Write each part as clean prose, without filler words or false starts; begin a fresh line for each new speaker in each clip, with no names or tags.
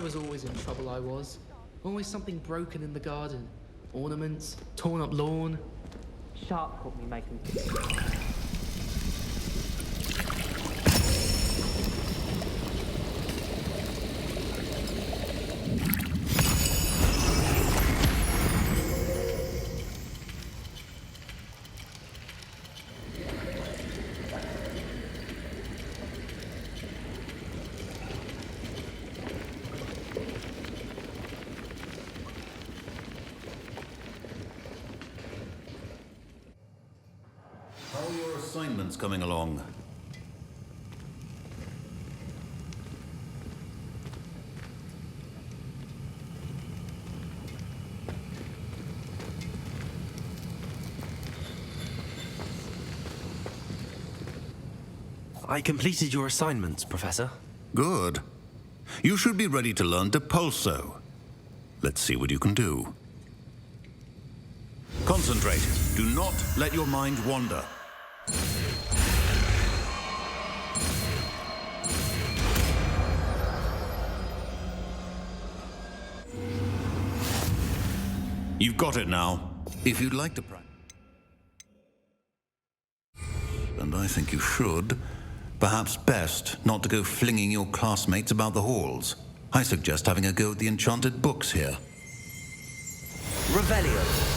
was always in trouble, I was. Always something broken in the garden. Ornaments, torn up lawn.
Sharp caught me making...
How are your assignments coming along?
I completed your assignments, Professor.
Good. You should be ready to learn Depulso. Let's see what you can do. Concentrate. Do not let your mind wander. You've got it now. If you'd like to practice, and I think you should, perhaps best not to go flinging your classmates about the halls. I suggest having a go at the enchanted books here.
Revelio.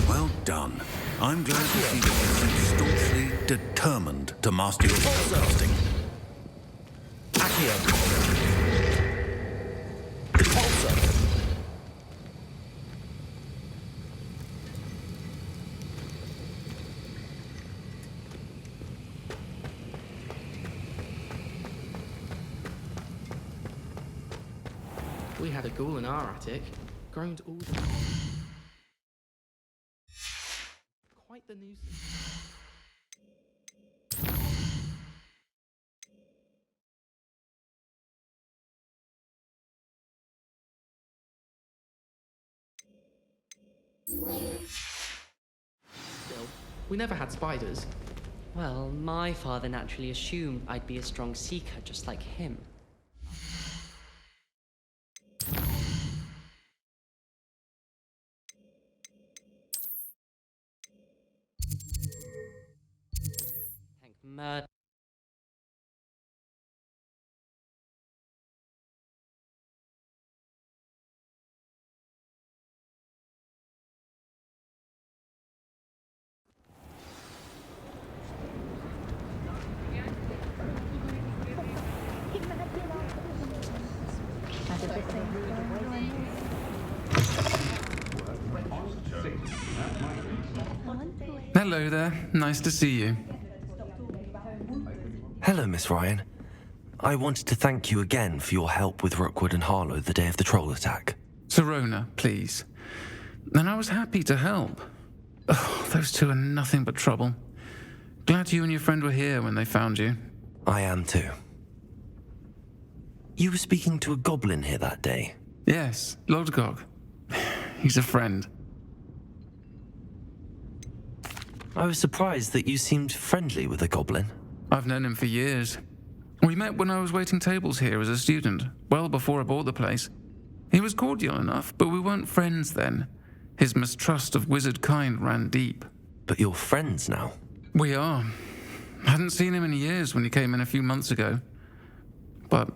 Well done. I'm glad to see that you seem staunchly determined to master your spellcasting.
Accio. Depulso.
We had a ghoul in our attic. Groaned all the time. Quite the nuisance. Still, we never had spiders.
Well, my father naturally assumed I'd be a strong seeker just like him. Thank murder.
Hello there. Nice to see you.
Hello, Miss Ryan. I wanted to thank you again for your help with Rookwood and Harlow the day of the troll attack.
Serona, please. And I was happy to help. Oh, those two are nothing but trouble. Glad you and your friend were here when they found you.
I am too. You were speaking to a goblin here that day.
Yes, Lodgok. He's a friend.
I was surprised that you seemed friendly with the goblin.
I've known him for years. We met when I was waiting tables here as a student, well before I bought the place. He was cordial enough, but we weren't friends then. His mistrust of wizard kind ran deep.
But you're friends now?
We are. I hadn't seen him in years when he came in a few months ago. But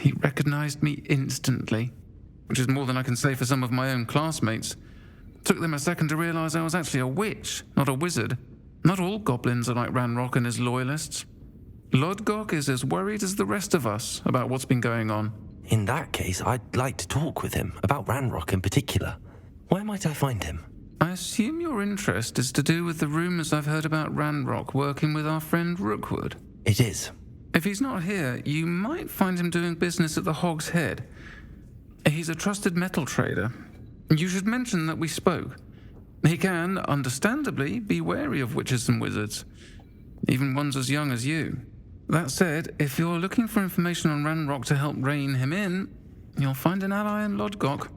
he recognized me instantly, which is more than I can say for some of my own classmates. Took them a second to realize I was actually a witch, not a wizard. Not all goblins are like Ranrock and his loyalists. Lodgok is as worried as the rest of us about what's been going on.
In that case, I'd like to talk with him, about Ranrock in particular. Where might I find him?
I assume your interest is to do with the rumors I've heard about Ranrock working with our friend Rookwood.
It is.
If he's not here, you might find him doing business at the Hog's Head. He's a trusted metal trader. You should mention that we spoke. He can, understandably, be wary of witches and wizards, even ones as young as you. That said, if you're looking for information on Ranrock to help rein him in, you'll find an ally in Lodgok.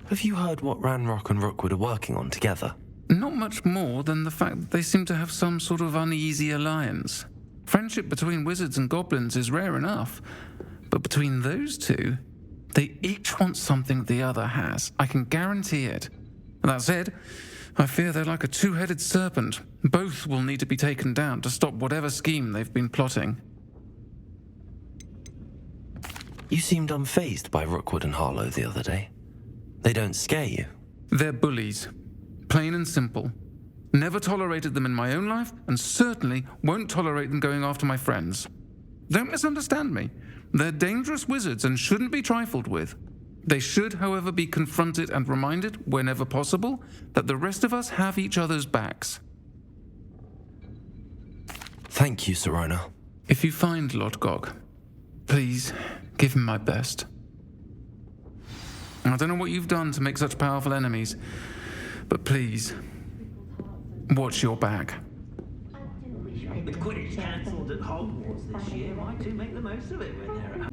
Have you heard what Ranrock and Rookwood are working on together?
Not much more than the fact that they seem to have some sort of uneasy alliance. Friendship between wizards and goblins is rare enough, but between those two, they each want something the other has. I can guarantee it. That said, I fear they're like a two-headed serpent. Both will need to be taken down to stop whatever scheme they've been plotting.
You seemed unfazed by Rookwood and Harlow the other day. They don't scare you.
They're bullies. Plain and simple. Never tolerated them in my own life, and certainly won't tolerate them going after my friends. Don't misunderstand me. They're dangerous wizards and shouldn't be trifled with. They should, however, be confronted and reminded, whenever possible, that the rest of us have each other's backs.
Thank you, Sirona.
If you find Lodgok, please give him my best. I don't know what you've done to make such powerful enemies, but please, watch your back.
With Quidditch cancelled at Hogwarts this year, why do make the most of it when they're at...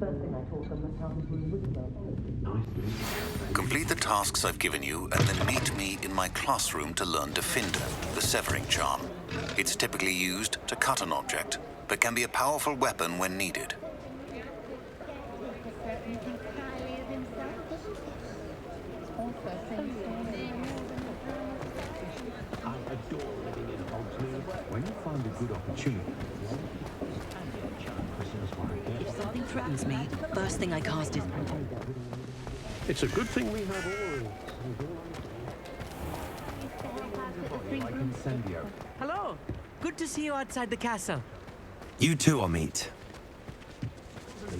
Complete the tasks I've given you and then meet me in my classroom to learn Defender, the severing charm. It's typically used to cut an object, but can be a powerful weapon when needed.
When you find a good opportunity.
If something threatens me, first thing I cast is...
It's a good thing we have all.
Hello! Good to see you outside the castle.
You too, Amit.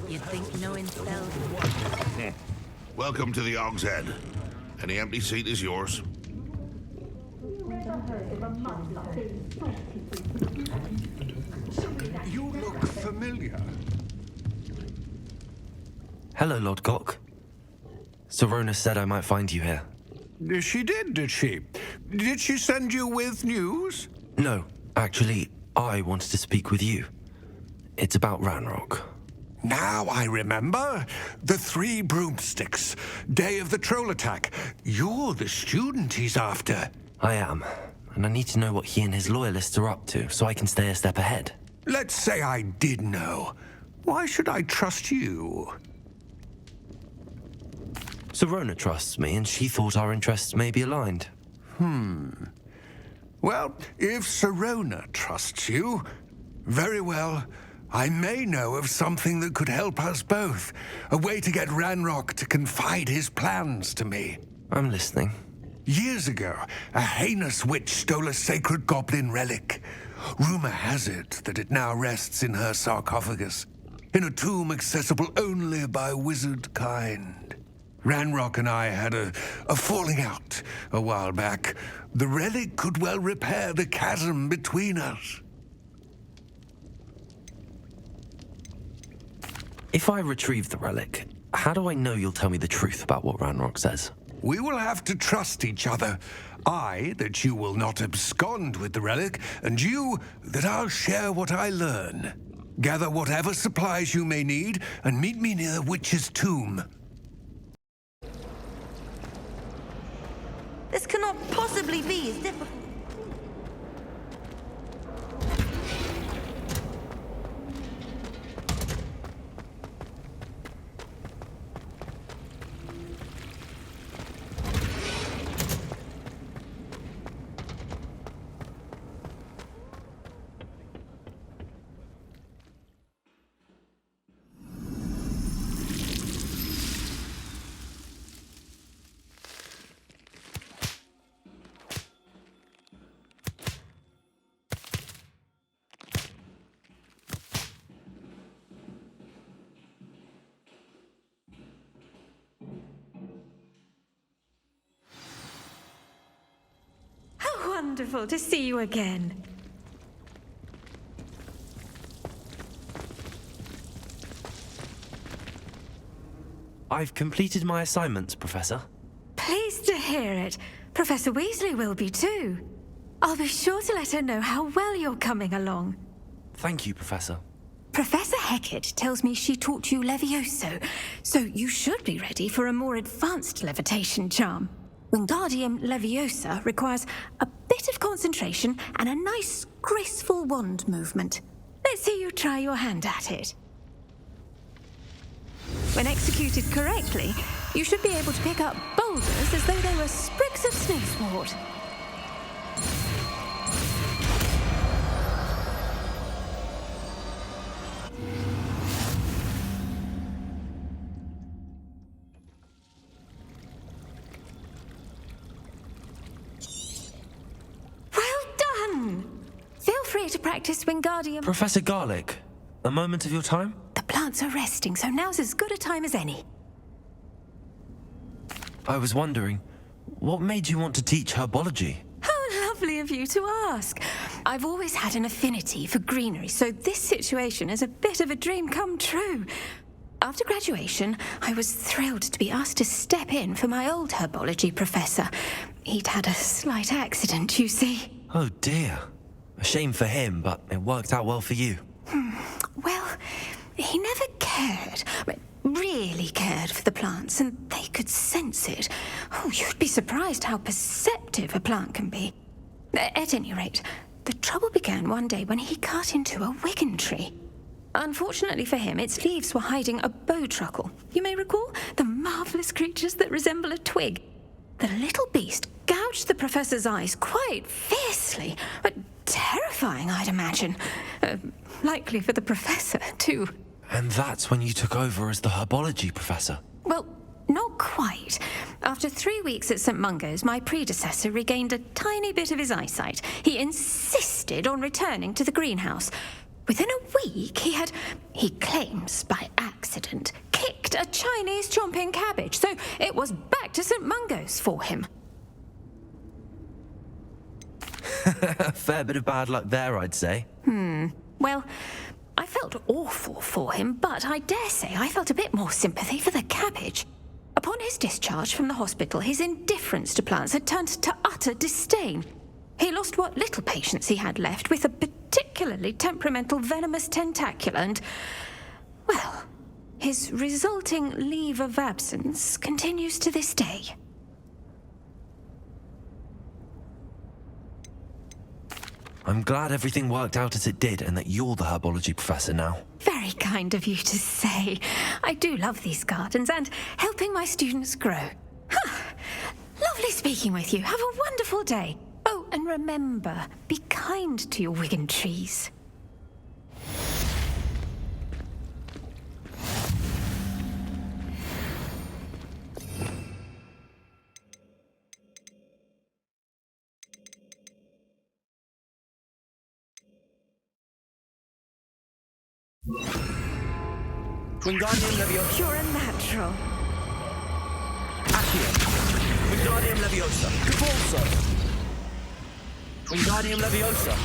You'd think knowing spells...
Welcome to the Og's Head. Any empty seat is yours.
You look familiar.
Hello, Lodgok. Sirona said I might find you here.
She did she? Did she send you with news?
No, actually, I wanted to speak with you. It's about Ranrock.
Now I remember. The 3 broomsticks. Day of the troll attack. You're the student he's after.
I am, and I need to know what he and his loyalists are up to so I can stay a step ahead.
Let's say I did know. Why should I trust you?
Sirona trusts me, and she thought our interests may be aligned.
Well, if Sirona trusts you, very well. I may know of something that could help us both. A way to get Ranrock to confide his plans to me.
I'm listening.
Years ago, a heinous witch stole a sacred goblin relic. Rumor has it that it now rests in her sarcophagus, in a tomb accessible only by wizard kind. Ranrock and I had a falling out a while back. The relic could well repair the chasm between us.
If I retrieve the relic, how do I know you'll tell me the truth about what Ranrock says?
We will have to trust each other. I, that you will not abscond with the relic, and you, that I'll share what I learn. Gather whatever supplies you may need, and meet me near the witch's tomb.
This cannot possibly be as difficult.
Wonderful to see you again.
I've completed my assignments, Professor.
Pleased to hear it. Professor Weasley will be too. I'll be sure to let her know how well you're coming along.
Thank you, Professor.
Professor Hecat tells me she taught you Levioso, so you should be ready for a more advanced levitation charm. Wingardium Leviosa requires a bit of concentration and a nice, graceful wand movement. Let's see you try your hand at it. When executed correctly, you should be able to pick up boulders as though they were sprigs of snowswort. Feel free to practice Wingardium.
Professor Garlick, a moment of your time?
The plants are resting, so now's as good a time as any.
I was wondering, what made you want to teach herbology?
How lovely of you to ask. I've always had an affinity for greenery, so this situation is a bit of a dream come true. After graduation, I was thrilled to be asked to step in for my old herbology professor. He'd had a slight accident, you see.
Oh dear. A shame for him, but it worked out well for you.
Well, he never cared, really cared for the plants, and they could sense it. Oh, you'd be surprised how perceptive a plant can be. At any rate, the trouble began one day when he cut into a wigan tree. Unfortunately for him, its leaves were hiding a bowtruckle. You may recall the marvellous creatures that resemble a twig. The little beast gouged the professor's eyes quite fiercely, but terrifying, I'd imagine. Likely for the professor, too.
And that's when you took over as the herbology professor?
Well, not quite. After 3 weeks at St. Mungo's, my predecessor regained a tiny bit of his eyesight. He insisted on returning to the greenhouse. Within a week, he claims by accident, kicked a Chinese chomping cabbage, so it was back to St. Mungo's for him.
A fair bit of bad luck there, I'd say.
Well, I felt awful for him, but I dare say I felt a bit more sympathy for the cabbage. Upon his discharge from the hospital, his indifference to plants had turned to utter disdain. He lost what little patience he had left with a particularly temperamental venomous tentacula and, well, his resulting leave of absence continues to this day.
I'm glad everything worked out as it did and that you're the herbology professor now.
Very kind of you to say. I do love these gardens and helping my students grow. Lovely speaking with you. Have a wonderful day. Oh, and remember, be kind to your wigan trees.
Wingardium Leviosa.
You're a natural.
Accio. Wingardium Leviosa. Convulso. Wingardium Leviosa.